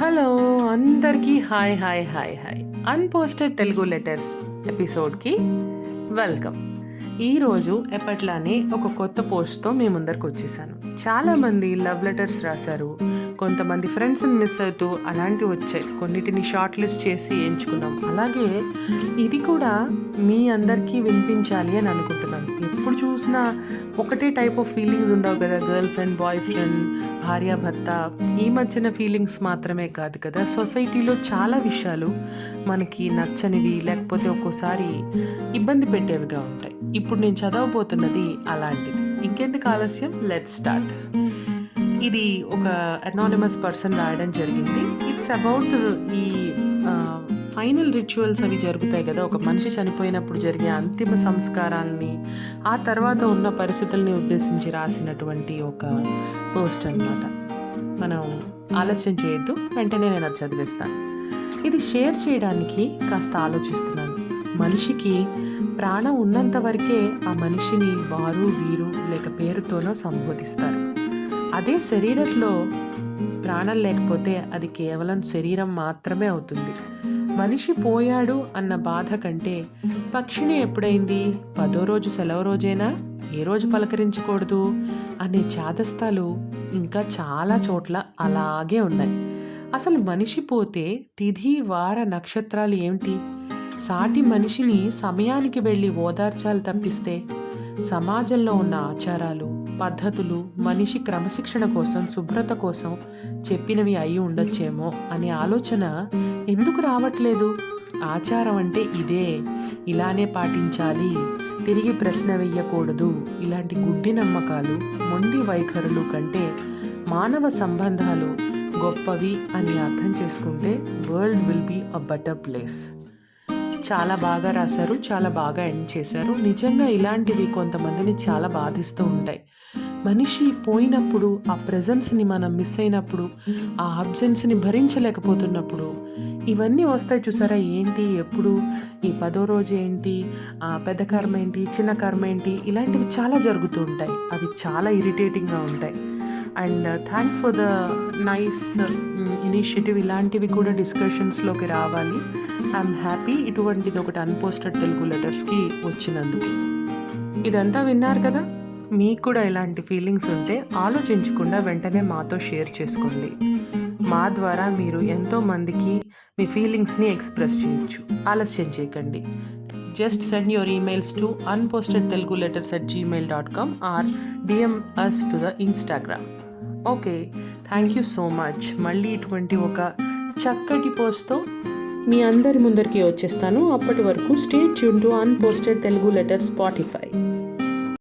Hello అందరికీ hi hi hi hi unposted Telugu letters ఎపిసోడ్కి welcome. ఈరోజు ఎప్పట్లానే ఒక కొత్త పోస్ట్తో మీ ముందరికి వచ్చేసాను. చాలామంది లవ్ లెటర్స్ రాశారు, కొంతమంది ఫ్రెండ్స్ని మిస్ అవుతూ అలాంటివి వచ్చాయి. కొన్నిటిని షార్ట్ లిస్ట్ చేసి ఎంచుకున్నాం. అలాగే ఇది కూడా మీ అందరికీ వినిపించాలి అని అనుకుంటున్నాను. ఎప్పుడు చూసినా ఒకటే టైప్ ఆఫ్ ఫీలింగ్స్ ఉండవు కదా, గర్ల్ ఫ్రెండ్, బాయ్ ఫ్రెండ్, భార్యాభర్త. ఈ మధ్యన ఫీలింగ్స్ మాత్రమే కాదు కదా, సొసైటీలో చాలా విషయాలు మనకి నచ్చనివి లేకపోతే ఒక్కోసారి ఇబ్బంది పెట్టేవిగా ఉంటాయి. ఇప్పుడు నేను చదవబోతున్నది అలాంటిది. ఇంకెందుకు ఆలస్యం, లెట్స్ స్టార్ట్. ఇది ఒక అనానిమస్ పర్సన్ రాయడం జరిగింది. ఇట్స్ అబౌట్ ఈ ఫైనల్ రిచువల్స్ అవి జరుగుతాయి కదా, ఒక మనిషి చనిపోయినప్పుడు జరిగే అంతిమ సంస్కారాలని, ఆ తర్వాత ఉన్న పరిస్థితుల్ని ఉద్దేశించి రాసినటువంటి ఒక పోస్ట్ అన్నమాట. మనం ఆలస్యం చేయొద్దు, వెంటనే నేను అది చదివేస్తాను. ఇది షేర్ చేయడానికి కాస్త ఆలోచిస్తున్నాను. మనిషికి ప్రాణం ఉన్నంత వరకే ఆ మనిషిని వారు వీరు లేక పేరుతోనో సంబోధిస్తారు. అదే శరీరంలో ప్రాణం లేకపోతే అది కేవలం శరీరం మాత్రమే అవుతుంది. మనిషి పోయాడు అన్న బాధ కంటే పక్షిని ఎప్పుడైంది, 10వ రోజు సెలవు రోజైనా ఏ రోజు పలకరించకూడదు అనే చాదస్తాలు ఇంకా చాలా చోట్ల అలాగే ఉన్నాయి. అసలు మనిషి పోతే తిథి వార నక్షత్రాలు ఏమిటి? సాటి మనిషిని సమయానికి వెళ్ళి ఓదార్చాలు తప్పిస్తే సమాజంలో ఉన్న ఆచారాలు, పద్ధతులు మనిషి క్రమశిక్షణ కోసం, శుభ్రత కోసం చెప్పినవి అయి ఉండొచ్చేమో అనే ఆలోచన ఎందుకు రావట్లేదు? ఆచారం అంటే ఇదే, ఇలానే పాటించాలి, తిరిగి ప్రశ్న వెయ్యకూడదు, ఇలాంటి గుడ్డి నమ్మకాలు, మొండి వైఖరులు కంటే మానవ సంబంధాలు గొప్పవి అని అర్థం చేసుకుంటే world will be a better place. చాలా బాగా రాశారు, చాలా బాగా ఎండ్ చేశారు. నిజంగా ఇలాంటివి కొంతమందిని చాలా బాధిస్తూ ఉంటాయి. మనిషి పోయినప్పుడు ఆ ప్రెజెన్స్ని మనం మిస్ అయినప్పుడు, ఆ అబ్సెన్స్ని భరించలేకపోతున్నప్పుడు ఇవన్నీ వస్తాయి చూసారా. ఏంటి, ఎప్పుడు, ఈ 10వ రోజు ఏంటి, పెద్ద కర్మ ఏంటి, చిన్న కర్మ ఏంటి, ఇలాంటివి చాలా జరుగుతూ ఉంటాయి. అవి చాలా ఇరిటేటింగ్గా ఉంటాయి. And thanks for the nice initiative. ఇలాంటివి కూడా డిస్కషన్స్లోకి రావాలి. ఐఎమ్ హ్యాపీ ఇటువంటిది ఒకటి అన్పోస్టెడ్ తెలుగు లెటర్స్కి వచ్చినందుకు. ఇదంతా విన్నారు కదా. మీకు కూడా ఇలాంటి ఫీలింగ్స్ ఉంటే ఆలోచించకుండా వెంటనే మాతో షేర్ చేసుకోండి. మా ద్వారా మీరు ఎంతో మందికి మీ ఫీలింగ్స్ని ఎక్స్ప్రెస్ చేయొచ్చు. ఆలస్యం చేయకండి. Just send your emails to unpostedteluguletters@gmail.com or DM us to the Instagram. Okay, thank you so much. మళ్ళీ ఇటువంటి ఒక చక్కటి పోస్ట్తో మీ అందరి ముందరికి వచ్చేస్తాను. అప్పటి వరకు stay tune to unposted Telugu letters Spotify.